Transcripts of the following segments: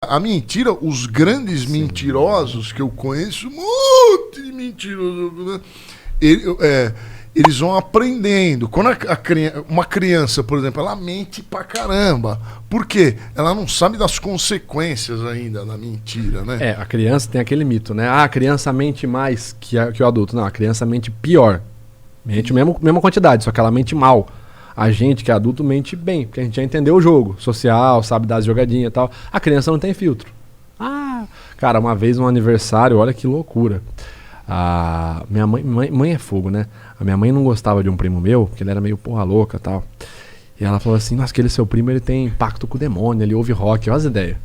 A mentira, os grandes mentirosos que eu conheço, um monte de mentiroso, né? Eles vão aprendendo. Quando uma criança, por exemplo, ela mente pra caramba. Por quê? Ela não sabe das consequências ainda da mentira, né? A criança tem aquele mito, né? A criança mente mais que o adulto. Não, a criança mente pior. Mente mesma quantidade, só que ela mente mal. A gente, que é adulto, mente bem, porque a gente já entendeu o jogo social, sabe dar as jogadinhas e tal. A criança não tem filtro. Cara, uma vez no aniversário, olha que loucura. Minha mãe é fogo, né? A minha mãe não gostava de um primo meu, porque ele era meio porra louca e tal. E ela falou assim, nossa, aquele seu primo, ele tem pacto com o demônio, ele ouve rock, olha as ideias.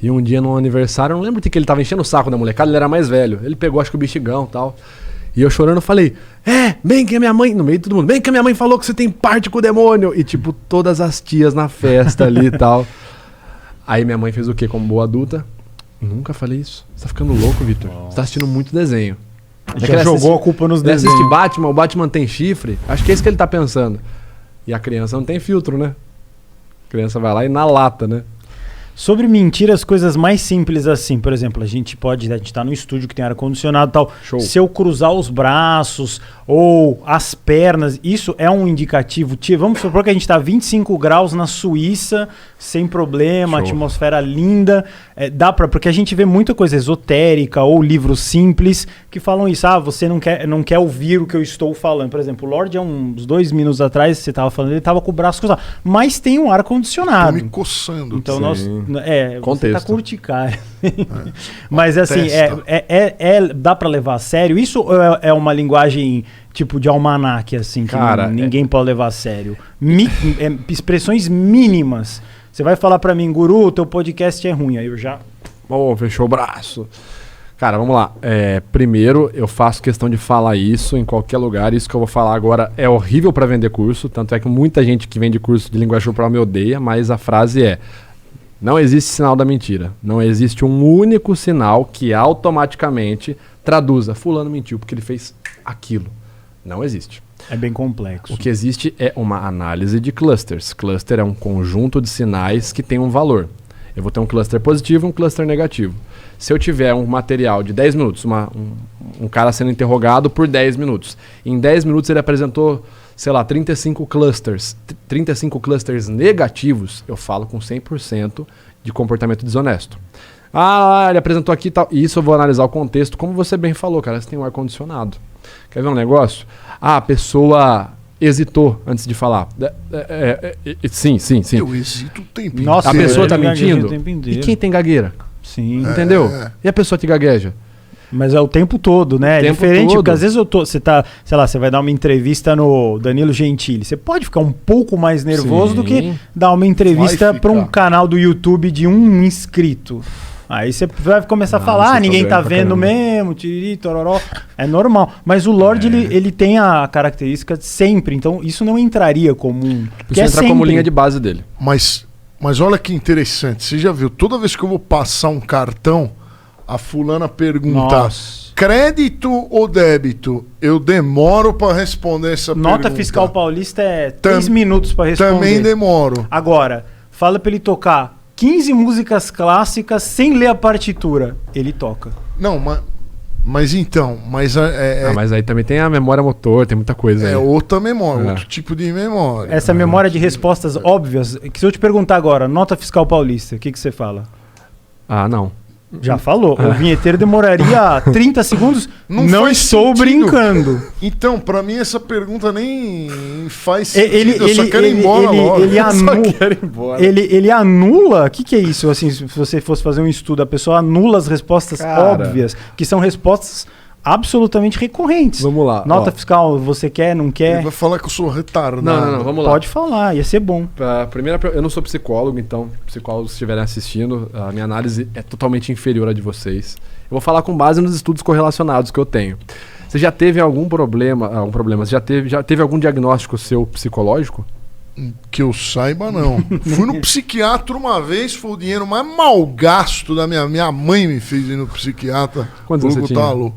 E um dia no aniversário, eu não lembro de que ele tava enchendo o saco da molecada, ele era mais velho. Ele pegou, acho que o bexigão e tal. E eu chorando falei, bem que a minha mãe, no meio de todo mundo, bem que a minha mãe falou que você tem parte com o demônio. E tipo, todas as tias na festa ali e tal. Aí minha mãe fez o quê como boa adulta? Nunca falei isso. Você tá ficando louco, Vitor. Você tá assistindo muito desenho. Já jogou a culpa nos desenhos. Ele assiste Batman, o Batman tem chifre. Acho que é isso que ele tá pensando. E a criança não tem filtro, né? A criança vai lá e na lata, né? Sobre mentiras, coisas mais simples assim. Por exemplo, a gente tá no estúdio que tem ar-condicionado e tal. Show. Se eu cruzar os braços ou as pernas, isso é um indicativo. Vamos supor que a gente tá 25 graus na Suíça, sem problema, Show. atmosfera linda. Porque a gente vê muita coisa esotérica ou livros simples que falam isso. Você não quer ouvir o que eu estou falando. Por exemplo, o Lorde, há uns 2 minutos atrás, você tava falando, ele tava com o braço cruzado. Mas tem um ar-condicionado. Tô me coçando. Então Contexto. você tá com urticária. Mas assim, dá pra levar a sério? Isso é uma linguagem tipo de almanaque, assim, que ninguém pode levar a sério? Expressões mínimas. Você vai falar pra mim, guru, teu podcast é ruim. Aí eu já... fechou o braço. Cara, vamos lá. Primeiro, eu faço questão de falar isso em qualquer lugar. Isso que eu vou falar agora é horrível pra vender curso. Tanto é que muita gente que vende curso de linguagem corporal me odeia, mas a frase é: não existe sinal da mentira. Não existe um único sinal que automaticamente traduza. Fulano mentiu porque ele fez aquilo. Não existe. É bem complexo. O que existe é uma análise de clusters. Cluster é um conjunto de sinais que tem um valor. Eu vou ter um cluster positivo e um cluster negativo. Se eu tiver um material de 10 minutos, um cara sendo interrogado por 10 minutos, em 10 minutos ele apresentou, sei lá, 35 clusters negativos, eu falo com 100% de comportamento desonesto. Ele apresentou aqui e tal. E isso eu vou analisar o contexto, como você bem falou, cara, você tem um ar-condicionado. Quer ver um negócio? A pessoa hesitou antes de falar. Sim. Eu hesito o tempo inteiro. Nossa, a pessoa tá gagueja mentindo? o tempo inteiro. E quem tem gagueira? Sim. Entendeu? E a pessoa que gagueja? Mas é o tempo todo, né? É diferente, porque às vezes você tá, sei lá, você vai dar uma entrevista no Danilo Gentili. Você pode ficar um pouco mais nervoso do que dar uma entrevista para um canal do YouTube de 1 inscrito. Aí você vai começar a falar, ninguém tá vendo mesmo, tiriri, tororó. É normal. Mas o Lorde, ele tem a característica de sempre, então isso não entraria como Isso entra como linha de base dele. Mas olha que interessante, você já viu, toda vez que eu vou passar um cartão, a fulana pergunta, crédito ou débito? Eu demoro para responder essa pergunta. Nota Fiscal Paulista é 3 minutos para responder. Também demoro. Agora, fala para ele tocar 15 músicas clássicas sem ler a partitura. Ele toca. Não, mas então... Mas aí também tem a memória motor, tem muita coisa aí. É outra memória, outro tipo de memória. Essa memória de respostas óbvias, que se eu te perguntar agora, Nota Fiscal Paulista, o que você fala? Não. Já falou. O vinheteiro demoraria 30 segundos. Não estou brincando. Então, pra mim, essa pergunta nem faz sentido. Eu só quero ir embora logo. Ele anula? O que é isso? Assim, se você fosse fazer um estudo, a pessoa anula as respostas óbvias, que são respostas absolutamente recorrentes. Vamos lá. Nota fiscal, você quer, não quer? Ele vai falar que eu sou retardado. Não, vamos lá. Pode falar, ia ser bom. Primeiro, eu não sou psicólogo, então, psicólogos que estiverem assistindo, a minha análise é totalmente inferior à de vocês. Eu vou falar com base nos estudos correlacionados que eu tenho. Você já teve algum problema? Você já teve algum diagnóstico seu psicológico? Que eu saiba, não. Fui no psiquiatra uma vez, foi o dinheiro mais mal gasto da minha mãe me fez ir no psiquiatra. Quantos você tinha?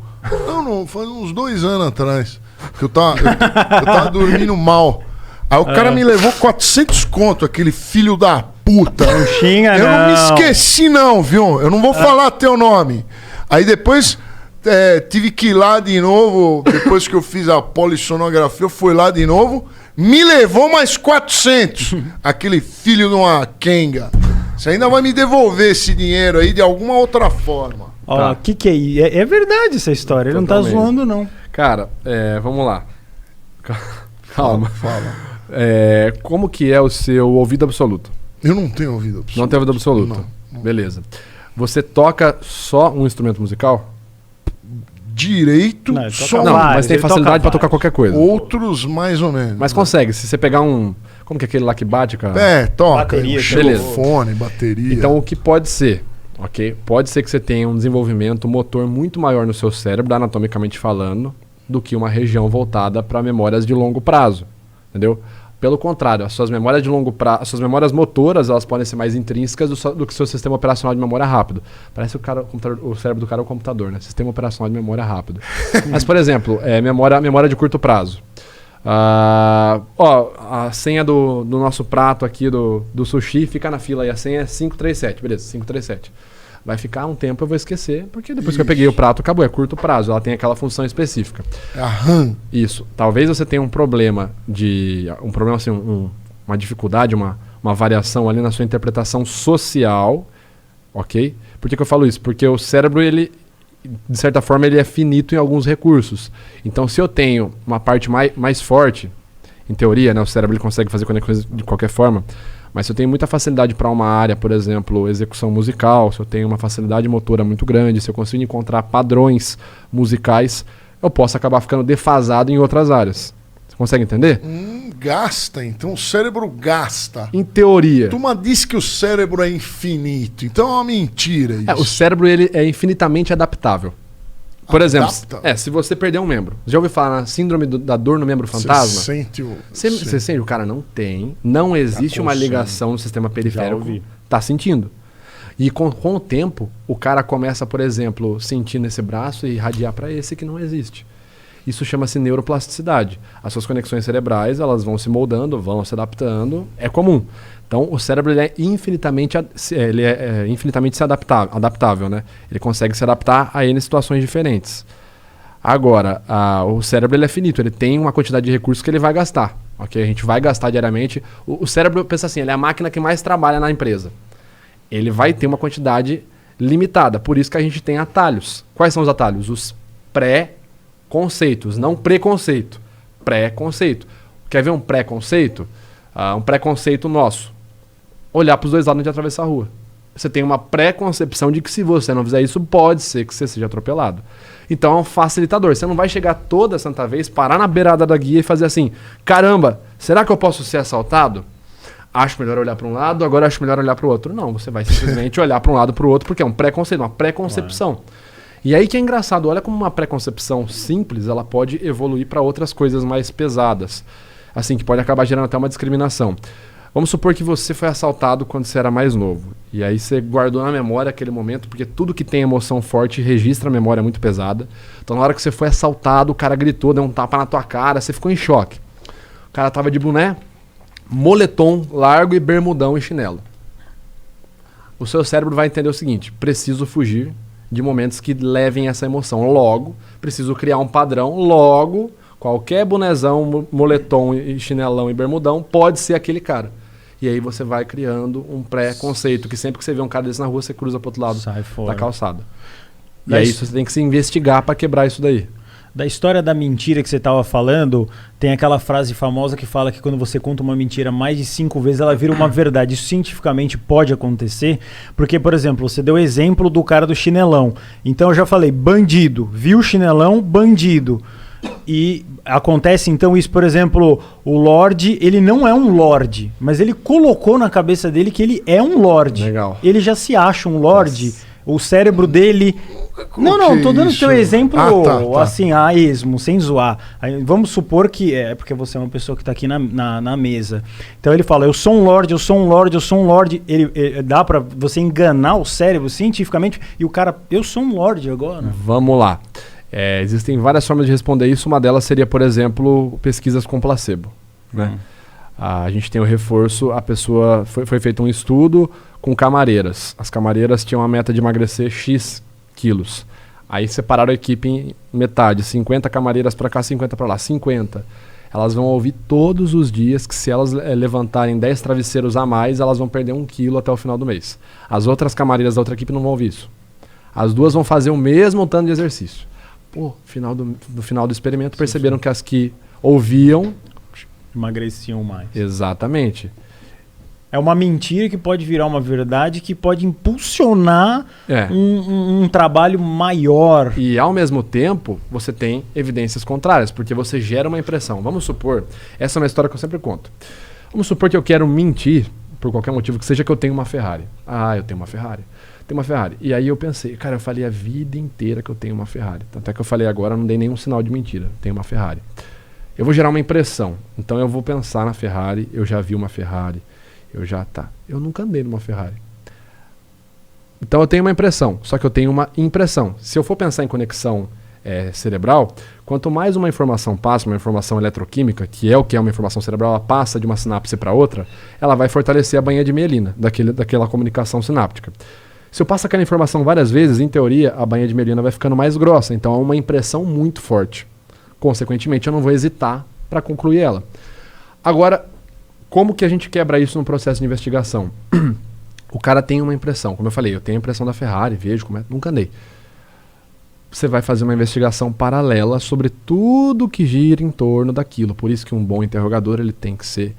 Não, foi uns 2 anos atrás. Que eu tava dormindo mal. Aí o cara me levou 400 conto, aquele filho da puta. Não xinga, eu não me esqueci não, viu? Eu não vou falar teu nome. Aí depois tive que ir lá de novo, depois que eu fiz a polissonografia, eu fui lá de novo, me levou mais 400. Aquele filho de uma quenga. Você ainda vai me devolver esse dinheiro aí de alguma outra forma. Ó, que é isso? É verdade essa história, ele não tá zoando não. Cara, vamos lá. Calma. Fala. Como que é o seu ouvido absoluto? Eu não tenho ouvido absoluto. Não tem ouvido absoluto? Não. Beleza. Você toca só um instrumento musical? Direito, mas tem facilidade pra tocar qualquer coisa. Outros mais ou menos. Mas consegue, se você pegar um... Como que é aquele lá que bate, cara? Toca. Bateria, xilofone, bateria. Então o que pode ser, ok? Pode ser que você tenha um desenvolvimento motor muito maior no seu cérebro, anatomicamente falando, do que uma região voltada para memórias de longo prazo, entendeu? Pelo contrário, as suas memórias de longo prazo, as suas memórias motoras, elas podem ser mais intrínsecas do que o seu sistema operacional de memória rápido. Parece o cérebro do cara é o computador, né? Sistema operacional de memória rápido. Mas, por exemplo, memória de curto prazo. A senha do nosso prato aqui do sushi fica na fila aí. A senha é 537, beleza, 537. Vai ficar um tempo, eu vou esquecer, porque depois que eu peguei o prato, acabou, é curto prazo, ela tem aquela função específica. Aham. Isso. Talvez você tenha um problema assim, uma dificuldade, uma variação ali na sua interpretação social, ok? Por que eu falo isso? Porque o cérebro, ele, de certa forma, ele é finito em alguns recursos. Então, se eu tenho uma parte mais forte, em teoria, né, o cérebro ele consegue fazer conexões de qualquer forma, mas se eu tenho muita facilidade para uma área, por exemplo, execução musical, se eu tenho uma facilidade motora muito grande, se eu consigo encontrar padrões musicais, eu posso acabar ficando defasado em outras áreas. Você consegue entender? Gasta, então o cérebro gasta. Em teoria. A turma diz que o cérebro é infinito, então é uma mentira isso. O cérebro ele é infinitamente adaptável. Por exemplo, se você perder um membro. Já ouviu falar na síndrome da dor no membro fantasma? Você sente o cara não existe uma ligação no sistema periférico. Tá sentindo. E com o tempo, o cara começa, por exemplo, sentir nesse braço e irradiar para esse que não existe. Isso chama-se neuroplasticidade. As suas conexões cerebrais, elas vão se moldando, vão se adaptando. É comum. Então, o cérebro ele é infinitamente adaptável, né? Ele consegue se adaptar a N situações diferentes. Agora, o cérebro ele é finito, ele tem uma quantidade de recursos que ele vai gastar. Okay? A gente vai gastar diariamente. O cérebro, pensa assim, ele é a máquina que mais trabalha na empresa. Ele vai ter uma quantidade limitada, por isso que a gente tem atalhos. Quais são os atalhos? Os pré-conceitos, não preconceito. Pré-conceito. Quer ver um pré-conceito? Um pré-conceito nosso. Olhar para os dois lados de atravessar a rua. Você tem uma pré-concepção de que se você não fizer isso, pode ser que você seja atropelado. Então é um facilitador. Você não vai chegar toda santa vez, parar na beirada da guia e fazer assim, caramba, será que eu posso ser assaltado? Acho melhor olhar para um lado, agora acho melhor olhar para o outro. Não, você vai simplesmente olhar para um lado para o outro, porque é um pré-conceito, uma pré-concepção. E aí que é engraçado, olha como uma pré-concepção simples, ela pode evoluir para outras coisas mais pesadas. Assim, que pode acabar gerando até uma discriminação. Vamos supor que você foi assaltado quando você era mais novo. E aí você guardou na memória aquele momento, porque tudo que tem emoção forte registra a memória muito pesada. Então na hora que você foi assaltado, o cara gritou, deu um tapa na tua cara, você ficou em choque. O cara tava de boné, moletom largo e bermudão e chinelo. O seu cérebro vai entender o seguinte, preciso fugir de momentos que levem essa emoção. Logo, preciso criar um padrão, logo, qualquer bonezão, moletom e chinelão e bermudão pode ser aquele cara. E aí você vai criando um pré-conceito, que sempre que você vê um cara desse na rua, você cruza pro outro lado da calçada. E aí você tem que se investigar para quebrar isso daí. Da história da mentira que você estava falando, tem aquela frase famosa que fala que quando você conta uma mentira mais de 5 vezes, ela vira uma verdade. Isso cientificamente pode acontecer, porque, por exemplo, você deu o exemplo do cara do chinelão. Então eu já falei, bandido, viu o chinelão, bandido. E acontece então isso, por exemplo, o Lorde, ele não é um Lorde, mas ele colocou na cabeça dele que ele é um Lorde. Legal. Ele já se acha um Lorde. Nossa. O cérebro dele... Não, tô dando o teu exemplo assim, a esmo, sem zoar. Aí, vamos supor que é porque você é uma pessoa que tá aqui na mesa. Então ele fala, eu sou um Lorde, eu sou um Lorde, eu sou um Lorde. Ele dá pra você enganar o cérebro cientificamente e o cara, eu sou um Lorde agora. Vamos lá. Existem várias formas de responder isso. Uma delas seria, por exemplo, pesquisas com placebo. Né? A gente tem o reforço, a pessoa... Foi feito um estudo com camareiras. As camareiras tinham a meta de emagrecer X quilos. Aí separaram a equipe em metade. 50 camareiras para cá, 50 para lá. 50. Elas vão ouvir todos os dias que se elas levantarem 10 travesseiros a mais, elas vão perder 1 quilo até o final do mês. As outras camareiras da outra equipe não vão ouvir isso. As duas vão fazer o mesmo tanto de exercício. Pô, no final do experimento, perceberam que as que ouviam... emagreciam mais. Exatamente. É uma mentira que pode virar uma verdade, que pode impulsionar um trabalho maior. E ao mesmo tempo, você tem evidências contrárias, porque você gera uma impressão. Vamos supor, essa é uma história que eu sempre conto. Vamos supor que eu quero mentir, por qualquer motivo que seja, que eu tenho uma Ferrari. Ah, eu tenho uma Ferrari. Tenho uma Ferrari. E aí eu pensei, cara, eu falei a vida inteira que eu tenho uma Ferrari. Até que eu falei agora, não dei nenhum sinal de mentira. Tenho uma Ferrari. Eu vou gerar uma impressão. Então eu vou pensar na Ferrari, eu já vi uma Ferrari. Eu nunca andei numa Ferrari. Então eu tenho uma impressão, só que eu tenho uma impressão. Se eu for pensar em conexão cerebral, quanto mais uma informação passa, uma informação eletroquímica, que é uma informação cerebral, ela passa de uma sinapse para outra, ela vai fortalecer a bainha de mielina, daquela comunicação sináptica. Se eu passo aquela informação várias vezes, em teoria, a bainha de mielina vai ficando mais grossa. Então é uma impressão muito forte. Consequentemente, eu não vou hesitar para concluir ela. Agora, como que a gente quebra isso no processo de investigação? O cara tem uma impressão. Como eu falei, eu tenho a impressão da Ferrari, vejo como é. Nunca andei. Você vai fazer uma investigação paralela sobre tudo que gira em torno daquilo. Por isso que um bom interrogador ele tem que ser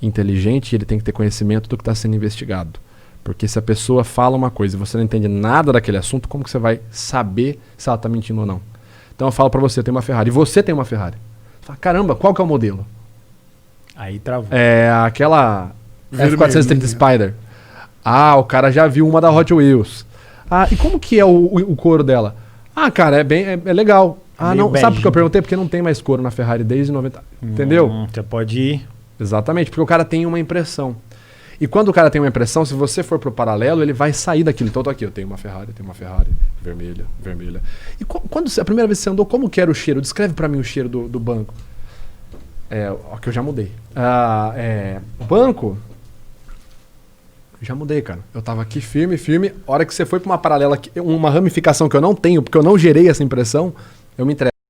inteligente e ele tem que ter conhecimento do que está sendo investigado. Porque se a pessoa fala uma coisa e você não entende nada daquele assunto, como que você vai saber se ela está mentindo ou não? Então eu falo para você, eu tenho uma Ferrari. E você tem uma Ferrari. Você fala, caramba, qual que é o modelo? Aí travou. É aquela F430 Spider. Ah, o cara já viu uma da Hot Wheels. Ah, e como que é o couro dela? Ah, cara, é legal. Ah, não, sabe por que eu perguntei? Porque não tem mais couro na Ferrari desde 90. Entendeu? Você pode ir. Exatamente, porque o cara tem uma impressão. E quando o cara tem uma impressão, se você for pro paralelo, ele vai sair daquilo. Então eu tô aqui, eu tenho uma Ferrari, vermelha. E quando a primeira vez que você andou, como que era o cheiro? Descreve pra mim o cheiro do banco. Que eu já mudei. O banco... Já mudei, cara. Eu tava aqui firme. A hora que você foi pra uma paralela, uma ramificação que eu não tenho, porque eu não gerei essa impressão, eu me entrego.